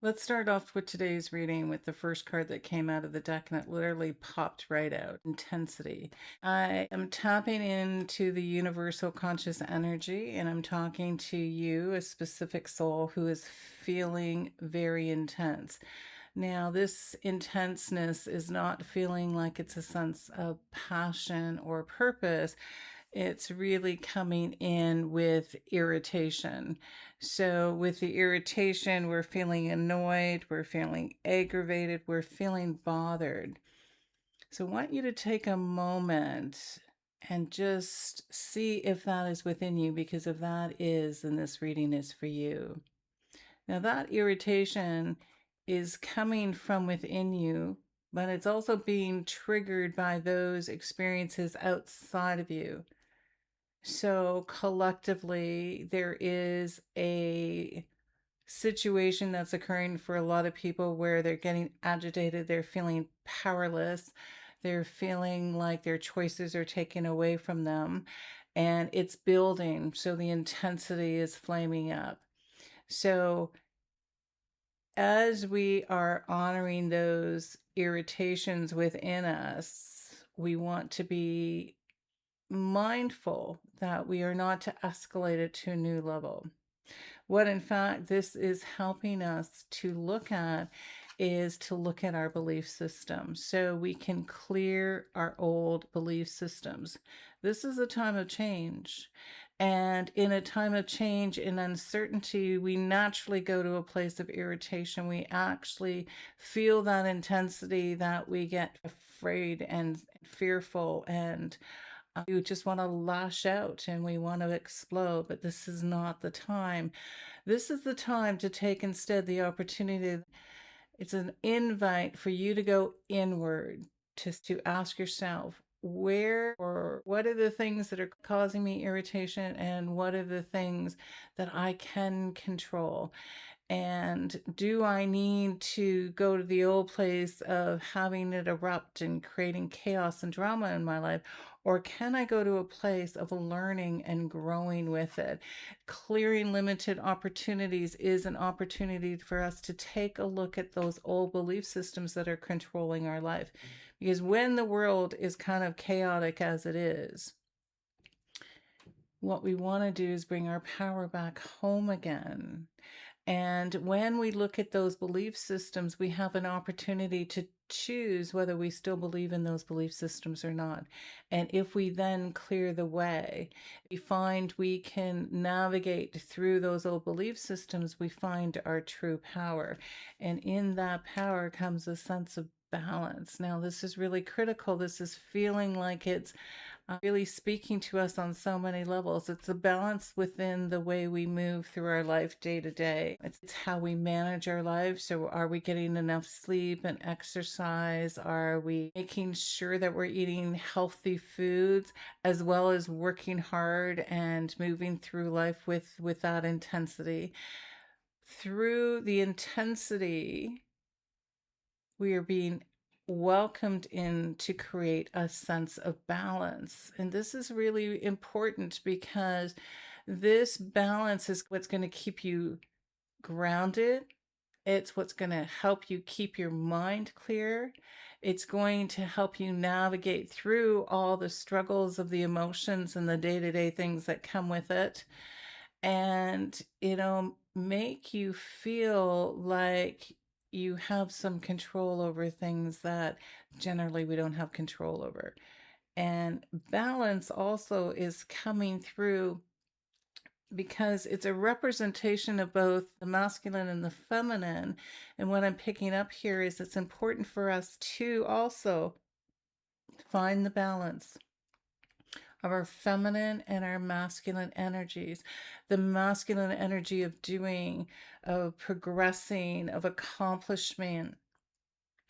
Let's start off with today's reading with the first card that came out of the deck, and it literally popped right out. Intensity. I am tapping into the universal conscious energy, and I'm talking to you, a specific soul who is feeling very intense. Now, this intenseness is not feeling like it's a sense of passion or purpose. It's really coming in with irritation. So, with the irritation, we're feeling annoyed, we're feeling aggravated, we're feeling bothered. So, I want you to take a moment and just see if that is within you, because if that is, then this reading is for you. Now, that irritation is coming from within you, but it's also being triggered by those experiences outside of you. So collectively, there is a situation that's occurring for a lot of people where they're getting agitated, they're feeling powerless, they're feeling like their choices are taken away from them, and it's building. So the intensity is flaming up. So as we are honoring those irritations within us, we want to be mindful that we are not to escalate it to a new level. What in fact this is helping us to look at is to look at our belief system so we can clear our old belief systems. This is a time of change. And in a time of change and uncertainty, we naturally go to a place of irritation. We actually feel that intensity that we get afraid and fearful, and we just want to lash out and we want to explode, but this is not the time. This is the time to take instead the opportunity. It's an invite for you to go inward, to ask yourself, where or what are the things that are causing me irritation, and what are the things that I can control? And do I need to go to the old place of having it erupt and creating chaos and drama in my life? Or can I go to a place of learning and growing with it? Clearing limited opportunities is an opportunity for us to take a look at those old belief systems that are controlling our life. Because when the world is kind of chaotic as it is, what we want to do is bring our power back home again. And when we look at those belief systems, we have an opportunity to choose whether we still believe in those belief systems or not. And if we then clear the way, we find we can navigate through those old belief systems, we find our true power. And in that power comes a sense of balance. Now, this is really critical. This is feeling like it's really speaking to us on so many levels. It's a balance within the way we move through our life day to day. It's how we manage our lives. So are we getting enough sleep and exercise? Are we making sure that we're eating healthy foods, as well as working hard and moving through life with that intensity? Through the intensity, we are being welcomed in to create a sense of balance. And this is really important because this balance is what's going to keep you grounded. It's what's going to help you keep your mind clear. It's going to help you navigate through all the struggles of the emotions and the day-to-day things that come with it. And make you feel like you have some control over things that generally we don't have control over. And balance also is coming through because it's a representation of both the masculine and the feminine. And what I'm picking up here is it's important for us to also find the balance of our feminine and our masculine energies. The masculine energy of doing, of progressing, of accomplishment,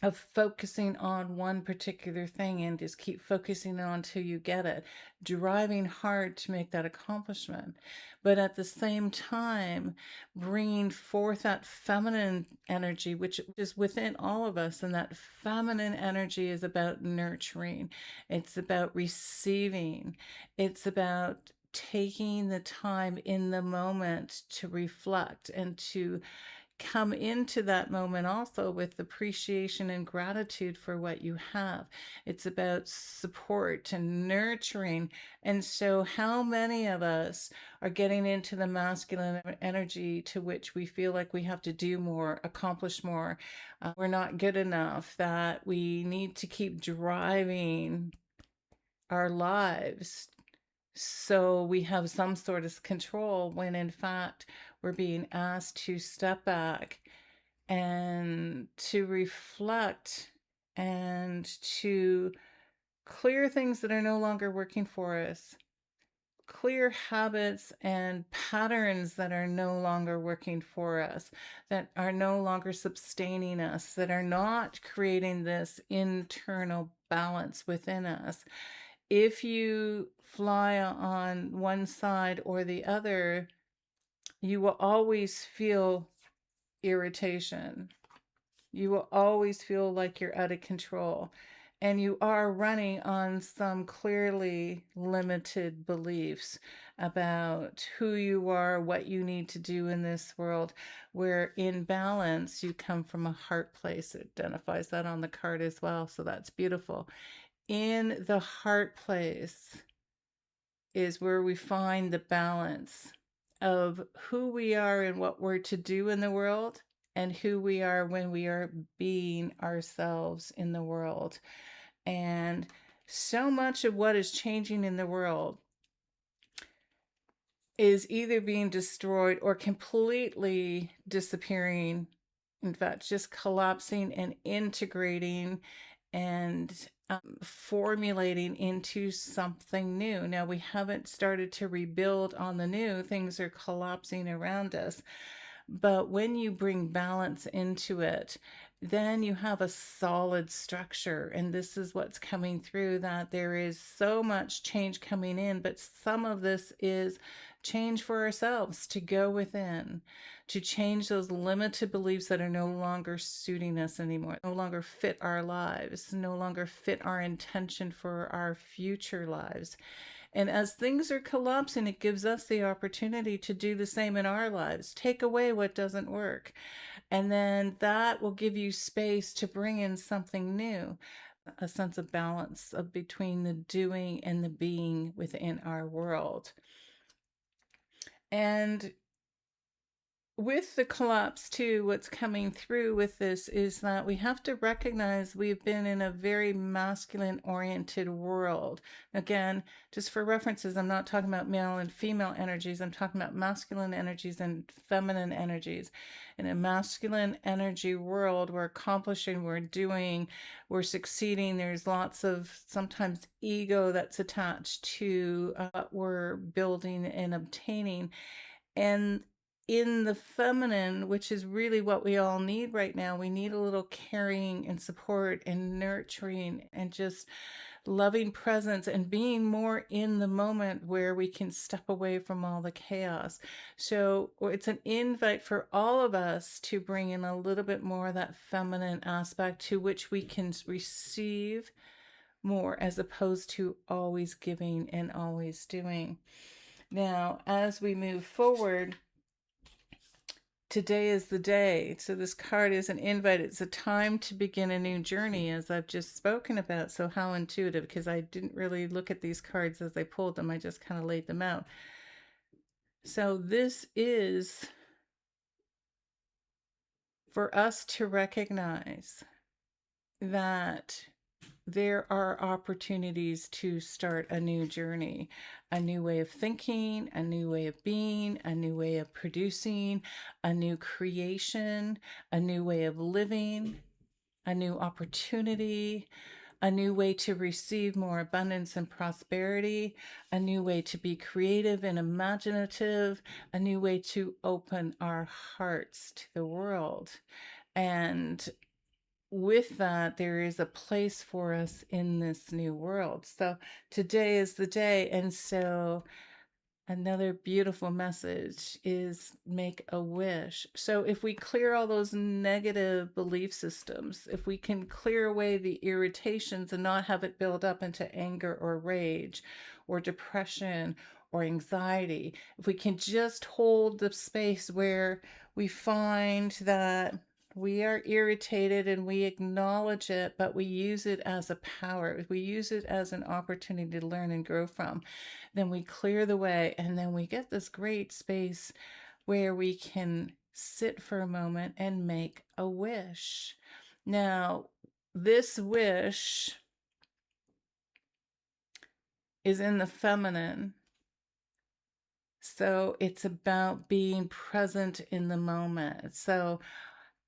of focusing on one particular thing and just keep focusing on until you get it, driving hard to make that accomplishment. But at the same time, bringing forth that feminine energy, which is within all of us. And that feminine energy is about nurturing. It's about receiving. It's about taking the time in the moment to reflect and to come into that moment also with appreciation and gratitude for what you have. It's about support and nurturing. And so, how many of us are getting into the masculine energy to which we feel like we have to do more, accomplish more? We're not good enough, that we need to keep driving our lives so we have some sort of control, when in fact we're being asked to step back and to reflect and to clear things that are no longer working for us, clear habits and patterns that are no longer working for us, that are no longer sustaining us, that are not creating this internal balance within us. If you fly on one side or the other, you will always feel irritation. You will always feel like you're out of control. And you are running on some clearly limited beliefs about who you are, what you need to do in this world. Where in balance, you come from a heart place. It identifies that on the card as well. So that's beautiful. In the heart place is where we find the balance of who we are and what we're to do in the world, and who we are when we are being ourselves in the world. And so much of what is changing in the world is either being destroyed or completely disappearing. In fact, just collapsing and integrating and formulating into something new. Now, we haven't started to rebuild on the new, things are collapsing around us. But when you bring balance into it, then you have a solid structure. And this is what's coming through, that there is so much change coming in, but some of this is change for ourselves, to go within, to change those limited beliefs that are no longer suiting us anymore, no longer fit our lives, no longer fit our intention for our future lives. And as things are collapsing, it gives us the opportunity to do the same in our lives. Take away what doesn't work. And then that will give you space to bring in something new, a sense of balance of between the doing and the being within our world. And with the collapse too, what's coming through with this is that we have to recognize we've been in a very masculine oriented world. Again, just for references, I'm not talking about male and female energies. I'm talking about masculine energies and feminine energies. In a masculine energy world, we're accomplishing, we're doing, we're succeeding. There's lots of sometimes ego that's attached to what we're building and obtaining. And in the feminine, which is really what we all need right now, we need a little caring and support and nurturing and just loving presence and being more in the moment, where we can step away from all the chaos. So it's an invite for all of us to bring in a little bit more of that feminine aspect, to which we can receive more, as opposed to always giving and always doing. Now, as we move forward, today is the day. So this card is an invite. It's a time to begin a new journey, as I've just spoken about. So how intuitive, because I didn't really look at these cards as I pulled them. I just kind of laid them out. So this is for us to recognize that there are opportunities to start a new journey, a new way of thinking, a new way of being, a new way of producing, a new creation, a new way of living, a new opportunity, a new way to receive more abundance and prosperity, a new way to be creative and imaginative, a new way to open our hearts to the world. And with that, there is a place for us in this new world. So today is the day. And so another beautiful message is make a wish. So if we clear all those negative belief systems, if we can clear away the irritations and not have it build up into anger or rage or depression or anxiety, if we can just hold the space where we find that we are irritated and we acknowledge it, but we use it as a power. We use it as an opportunity to learn and grow from. Then we clear the way, and then we get this great space where we can sit for a moment and make a wish. Now, this wish is in the feminine. So it's about being present in the moment. So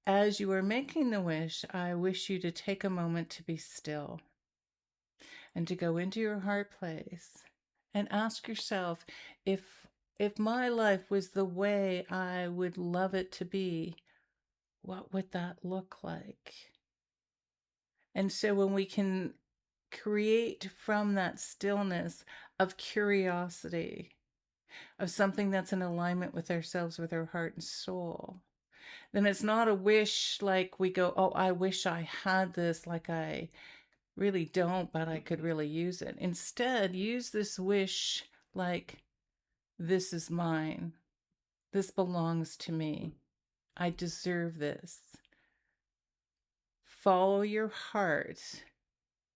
as you are making the wish, I wish you to take a moment to be still and to go into your heart place and ask yourself, if my life was the way I would love it to be, what would that look like? And so when we can create from that stillness of curiosity, of something that's in alignment with ourselves, with our heart and soul, then it's not a wish like we go, oh, I wish I had this, like I really don't, but I could really use it. Instead, use this wish like, this is mine. This belongs to me. I deserve this. Follow your heart,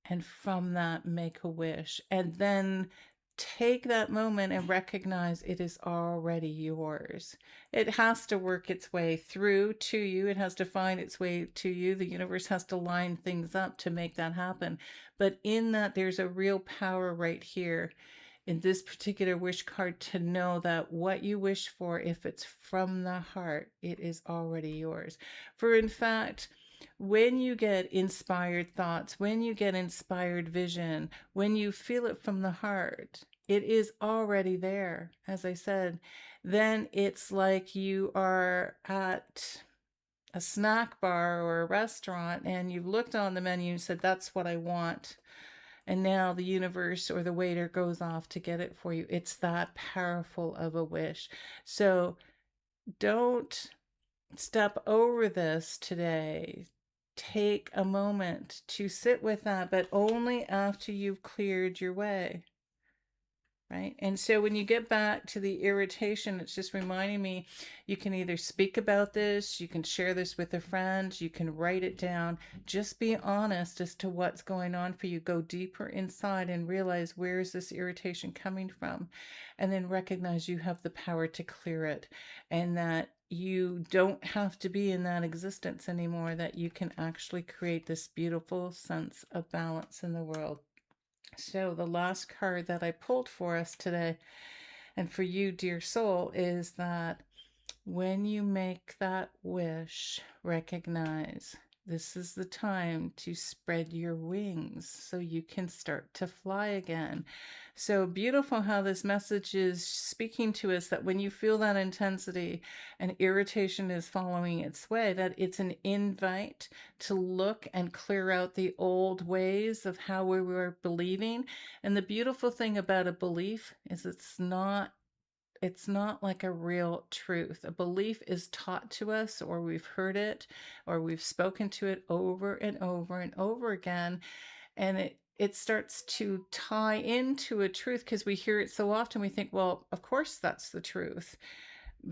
and from that, make a wish. And then take that moment and recognize it is already yours. It has to work its way through to you. It has to find its way to you. The universe has to line things up to make that happen. But in that, there's a real power right here in this particular wish card to know that what you wish for, if it's from the heart, it is already yours. For in fact, when you get inspired thoughts, when you get inspired vision, when you feel it from the heart, it is already there. As I said, then it's like you are at a snack bar or a restaurant and you've looked on the menu and said, that's what I want. And now the universe or the waiter goes off to get it for you. It's that powerful of a wish. So don't step over this today. Take a moment to sit with that, but only after you've cleared your way. Right? And so when you get back to the irritation, it's just reminding me, you can either speak about this, you can share this with a friend, you can write it down. Just be honest as to what's going on for you. Go deeper inside and realize, where is this irritation coming from? And then recognize you have the power to clear it, and that you don't have to be in that existence anymore, that you can actually create this beautiful sense of balance in the world. So the last card that I pulled for us today, and for you, dear soul, is that when you make that wish, recognize this is the time to spread your wings so you can start to fly again. So beautiful how this message is speaking to us, that when you feel that intensity and irritation is following its way, that it's an invite to look and clear out the old ways of how we were believing. And the beautiful thing about a belief is it's not like a real truth. A belief is taught to us, or we've heard it, or we've spoken to it over and over and over again. And it starts to tie into a truth because we hear it so often. We think, well, of course that's the truth.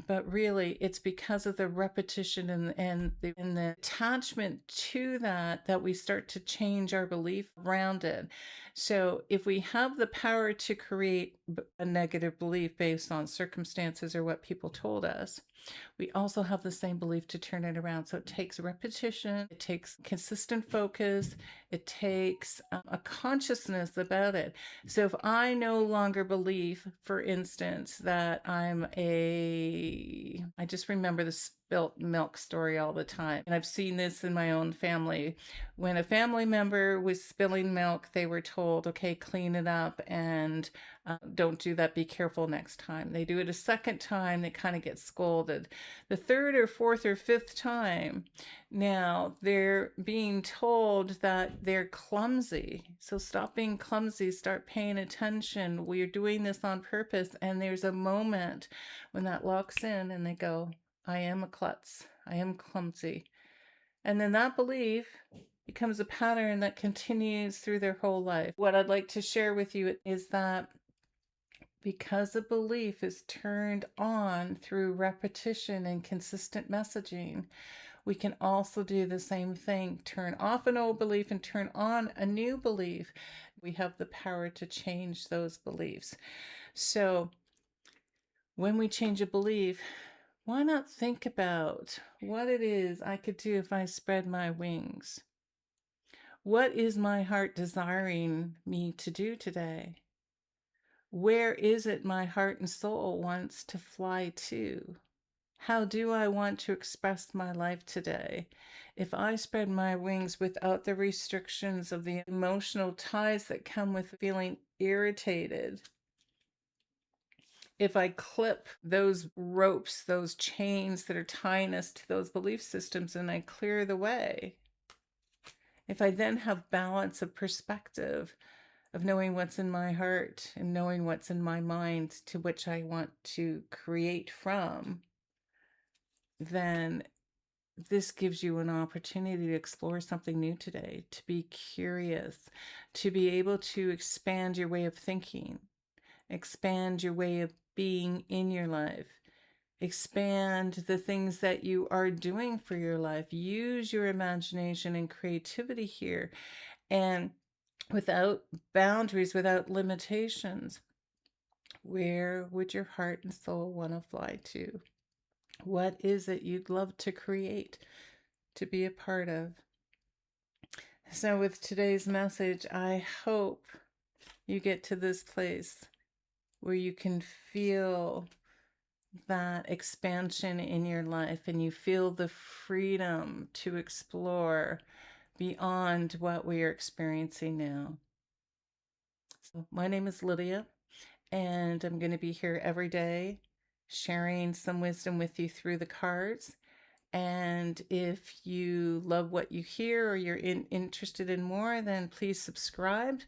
But really, it's because of the repetition and the attachment to that we start to change our belief around it. So if we have the power to create a negative belief based on circumstances or what people told us, we also have the same belief to turn it around. So it takes repetition, it takes consistent focus, it takes a consciousness about it. So if I no longer believe, for instance, that I just remember the spilt milk story all the time. And I've seen this in my own family. When a family member was spilling milk, they were told, okay, clean it up and don't do that. Be careful next time. They do it a second time, they kind of get scolded. The third or fourth or fifth time, now they're being told that they're clumsy. So stop being clumsy, start paying attention. We're doing this on purpose. And there's a moment when that locks in and they go, I am a klutz. I am clumsy. And then that belief becomes a pattern that continues through their whole life. What I'd like to share with you is that Because a belief is turned on through repetition and consistent messaging, we can also do the same thing. Turn off an old belief and turn on a new belief. We have the power to change those beliefs. So when we change a belief, why not think about what it is I could do if I spread my wings? What is my heart desiring me to do today? Where is it my heart and soul wants to fly to? How do I want to express my life today? If I spread my wings without the restrictions of the emotional ties that come with feeling irritated, if I clip those ropes, those chains that are tying us to those belief systems, and I clear the way, if I then have balance of perspective, of knowing what's in my heart and knowing what's in my mind to which I want to create from, then this gives you an opportunity to explore something new today, to be curious, to be able to expand your way of thinking, expand your way of being in your life, expand the things that you are doing for your life. Use your imagination and creativity here. And without boundaries, without limitations, where would your heart and soul want to fly to? What is it you'd love to create, to be a part of? So with today's message, I hope you get to this place where you can feel that expansion in your life and you feel the freedom to explore beyond what we are experiencing now. So my name is Lydia, and I'm going to be here every day sharing some wisdom with you through the cards. And if you love what you hear or you're interested in more, then please subscribe.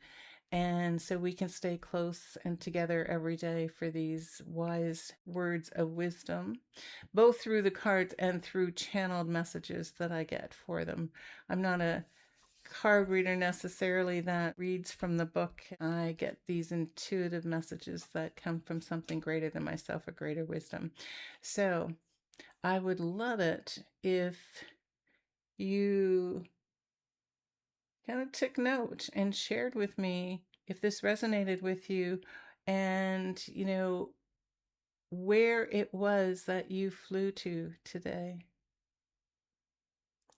And so we can stay close and together every day for these wise words of wisdom, both through the cards and through channeled messages that I get for them. I'm not a card reader necessarily that reads from the book. I get these intuitive messages that come from something greater than myself, a greater wisdom. So I would love it if you kind of took note and shared with me if this resonated with you, and where it was that you flew to today.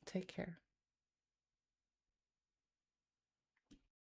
Take care.